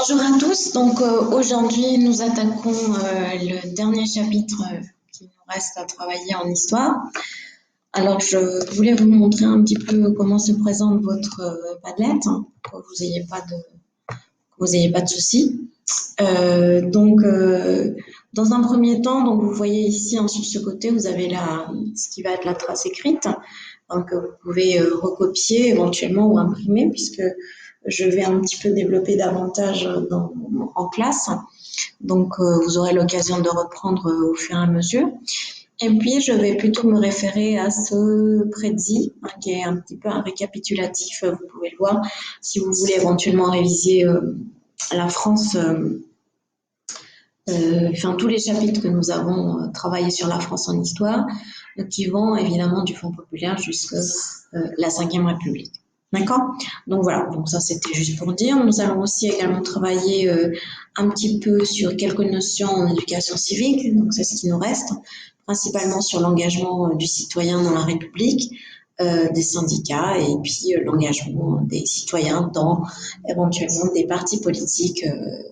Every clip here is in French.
Bonjour à tous. Aujourd'hui, nous attaquons le dernier chapitre qui nous reste à travailler en histoire. Alors, je voulais vous montrer un petit peu comment se présente votre Padlet, pour que vous ayez pas de soucis. Dans un premier temps, vous voyez ici sur ce côté, vous avez ce qui va être la trace écrite, que vous pouvez recopier éventuellement ou imprimer, puisque je vais un petit peu développer davantage en classe. Vous aurez l'occasion de reprendre au fur et à mesure. Et puis, je vais plutôt me référer à ce prédit, qui est un petit peu un récapitulatif. Vous pouvez le voir si vous voulez éventuellement réviser la France. Tous les chapitres que nous avons travaillé sur la France en histoire, qui vont évidemment du Fonds populaire jusqu'à la Ve République. D'accord? Donc voilà, donc ça c'était juste pour dire. Nous allons aussi également travailler un petit peu sur quelques notions en éducation civique, donc c'est ce qui nous reste, principalement sur l'engagement du citoyen dans la République, des syndicats et puis l'engagement des citoyens dans éventuellement des partis politiques,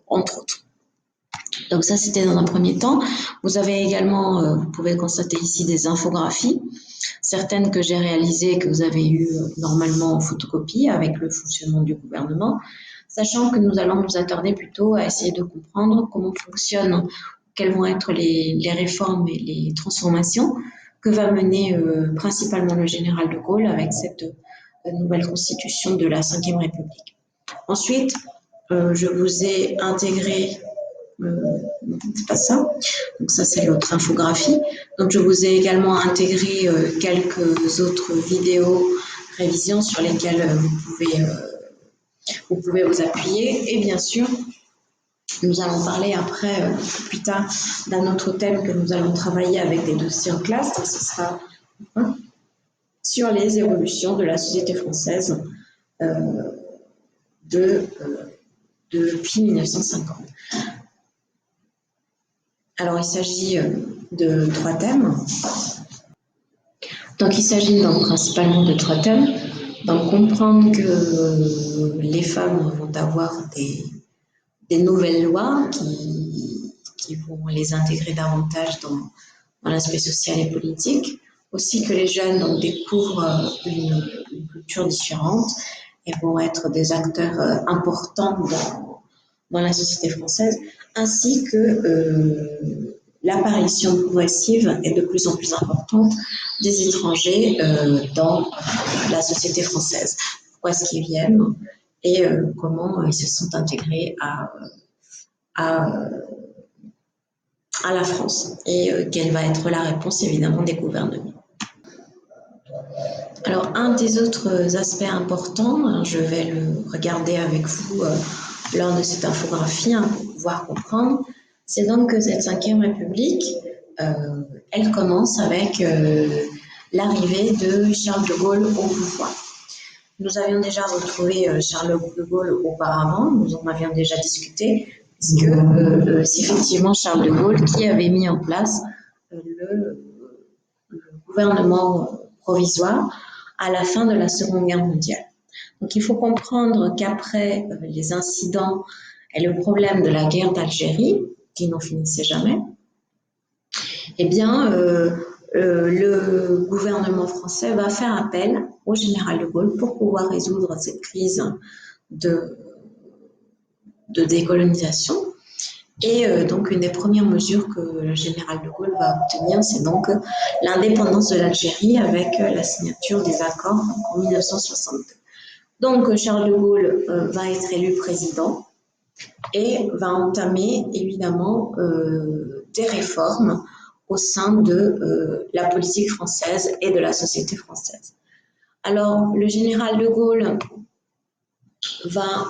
entre autres. Donc ça, c'était dans un premier temps. Vous avez également, vous pouvez constater ici des infographies, certaines que j'ai réalisées, que vous avez eues normalement en photocopie avec le fonctionnement du gouvernement, sachant que nous allons nous attarder plutôt à essayer de comprendre comment fonctionnent, quelles vont être les réformes et les transformations que va mener principalement le général de Gaulle avec cette nouvelle constitution de la Ve République. Ensuite, je vous ai intégré c'est pas ça. Donc ça, c'est l'autre infographie. Donc je vous ai également intégré quelques autres vidéos révisions sur lesquelles vous pouvez vous appuyer. Et bien sûr, nous allons parler après, plus tard, d'un autre thème que nous allons travailler avec des dossiers en classe. Donc ce sera sur les évolutions de la société française depuis 1950. Alors, il s'agit de 3 thèmes. Donc, il s'agit principalement de 3 thèmes. Donc, comprendre que les femmes vont avoir des nouvelles lois qui vont les intégrer davantage dans l'aspect social et politique. Aussi que les jeunes découvrent une culture différente et vont être des acteurs importants dans la société française, ainsi que l'apparition progressive et de plus en plus importante des étrangers dans la société française. Pourquoi est-ce qu'ils viennent et comment ils se sont intégrés à la France et quelle va être la réponse évidemment des gouvernements. Alors, un des autres aspects importants, je vais le regarder avec vous lors de cette infographie pour pouvoir comprendre, c'est donc que cette Ve République, elle commence avec l'arrivée de Charles de Gaulle au pouvoir. Nous avions déjà retrouvé Charles de Gaulle auparavant, nous en avions déjà discuté, puisque c'est effectivement Charles de Gaulle qui avait mis en place le gouvernement provisoire à la fin de la Seconde Guerre mondiale. Donc il faut comprendre qu'après les incidents et le problème de la guerre d'Algérie, qui n'en finissait jamais, eh bien, le gouvernement français va faire appel au général de Gaulle pour pouvoir résoudre cette crise de décolonisation. Et donc, une des premières mesures que le général de Gaulle va obtenir, c'est donc l'indépendance de l'Algérie avec la signature des accords en 1962. Donc, Charles de Gaulle va être élu président et va entamer évidemment des réformes au sein de la politique française et de la société française. Alors, le général de Gaulle va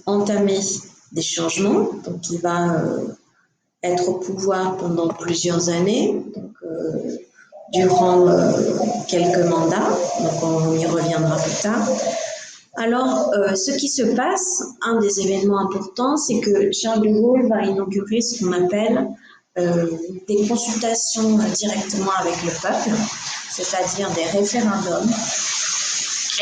entamer des changements, donc il va être au pouvoir pendant plusieurs années, donc, durant quelques mandats, donc on y reviendra plus tard. Alors, ce qui se passe, un des événements importants, c'est que Charles de Gaulle va inaugurer ce qu'on appelle des consultations directement avec le peuple, c'est-à-dire des référendums.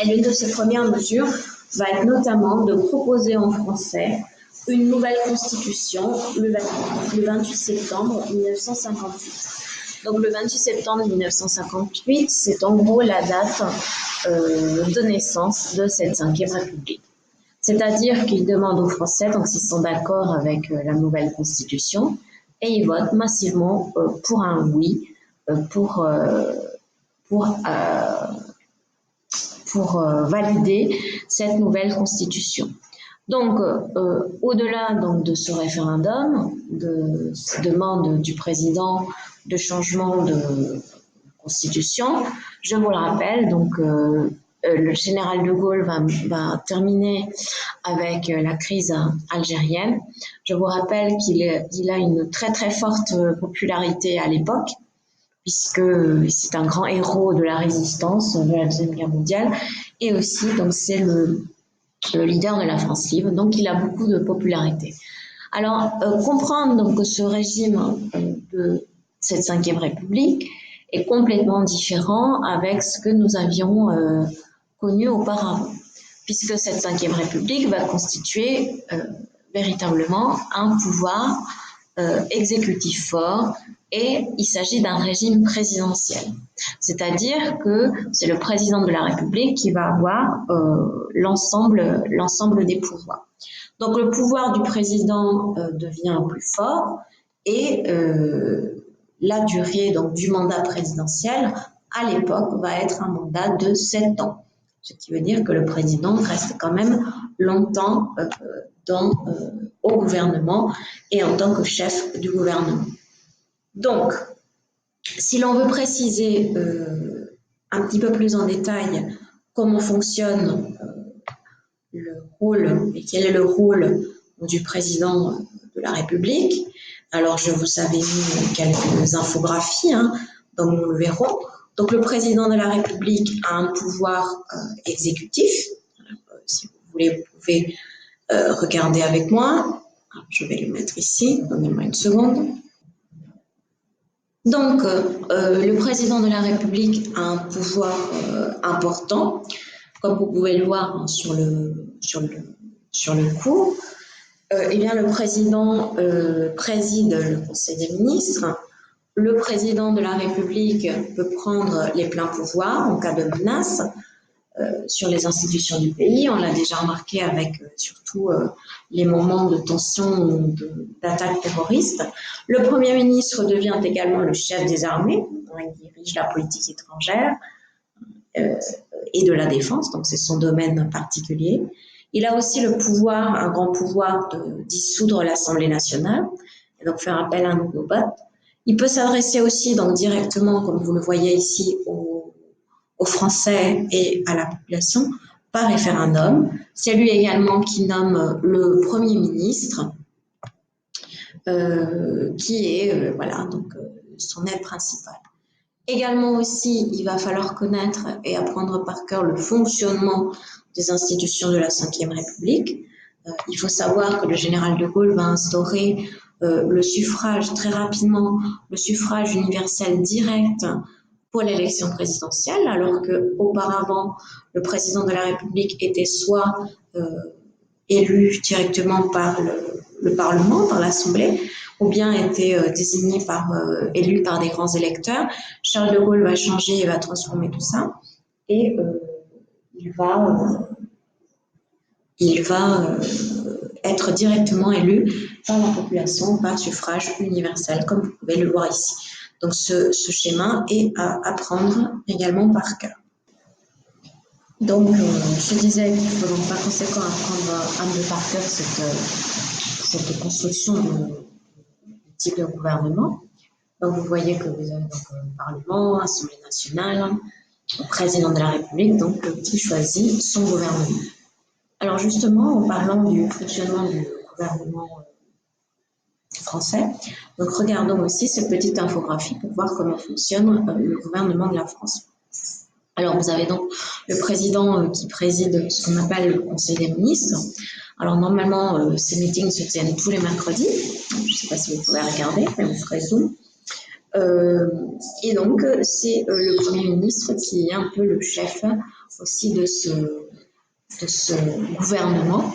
Et l'une de ces premières mesures va être notamment de proposer en français une nouvelle constitution le 28 septembre 1958. Donc le 28 septembre 1958, c'est en gros la date de naissance de cette Cinquième République. C'est-à-dire qu'ils demandent aux Français, donc s'ils sont d'accord avec la nouvelle constitution, et ils votent massivement pour un oui, pour, pour, valider cette nouvelle constitution. Donc, au-delà donc, de ce référendum, de cette demande du président de changement de constitution, je vous le rappelle, donc le général de Gaulle va terminer avec la crise algérienne. Je vous rappelle qu'il a une très très forte popularité à l'époque, puisque c'est un grand héros de la résistance de la Deuxième Guerre mondiale, et aussi donc c'est le leader de la France libre, donc il a beaucoup de popularité. Alors, comprendre donc que ce régime de cette Cinquième République est complètement différent avec ce que nous avions connu auparavant, puisque cette Cinquième République va constituer véritablement un pouvoir exécutif fort, et il s'agit d'un régime présidentiel. C'est-à-dire que c'est le président de la République qui va avoir l'ensemble des pouvoirs. Donc le pouvoir du président devient plus fort, et la durée donc, du mandat présidentiel à l'époque va être un mandat de 7 ans. Ce qui veut dire que le président reste quand même longtemps au gouvernement et en tant que chef du gouvernement. Donc, si l'on veut préciser un petit peu plus en détail comment fonctionne le rôle et quel est le rôle du président de la République, alors je vous avais mis quelques infographies, donc nous le verrons. Donc le président de la République a un pouvoir exécutif. Si vous voulez, vous pouvez regarder avec moi. Je vais le mettre ici, donnez-moi une seconde. Donc, le président de la République a un pouvoir important, comme vous pouvez le voir sur le coup. Eh bien, le président préside le Conseil des ministres. Le président de la République peut prendre les pleins pouvoirs en cas de menace sur les institutions du pays. On l'a déjà remarqué avec surtout les moments de tension, d'attaque terroriste. Le Premier ministre devient également le chef des armées. Il dirige la politique étrangère et de la défense, donc c'est son domaine particulier. Il a aussi le pouvoir, un grand pouvoir de dissoudre l'Assemblée nationale et donc faire appel à un nouveau vote. Il peut s'adresser aussi donc directement, comme vous le voyez ici, aux Français et à la population par référendum. C'est lui également qui nomme le Premier ministre, qui est son aide principale. Également aussi, il va falloir connaître et apprendre par cœur le fonctionnement des institutions de la Cinquième République. Il faut savoir que le général de Gaulle va instaurer le suffrage très rapidement, le suffrage universel direct pour l'élection présidentielle, alors qu'auparavant, le président de la République était soit élu directement par le Parlement, par l'Assemblée, ou bien était élu par des grands électeurs. Charles de Gaulle va changer et va transformer tout ça, et il va être directement élu par la population par suffrage universel, comme vous pouvez le voir ici. Donc ce schéma est à apprendre également par cœur. Donc je disais qu'il faut donc par conséquent apprendre un peu par cœur cette construction du type de gouvernement. Donc vous voyez que vous avez donc le Parlement, l'Assemblée nationale, le président de la République, donc qui choisit son gouvernement. Alors justement, en parlant du fonctionnement du gouvernement français, donc regardons aussi cette petite infographie pour voir comment fonctionne le gouvernement de la France. Alors vous avez donc le président qui préside ce qu'on appelle le Conseil des ministres. Alors normalement, ces meetings se tiennent tous les mercredis. Je ne sais pas si vous pouvez regarder, mais vous ferez zoom. Et donc c'est le Premier ministre qui est un peu le chef aussi de ce gouvernement.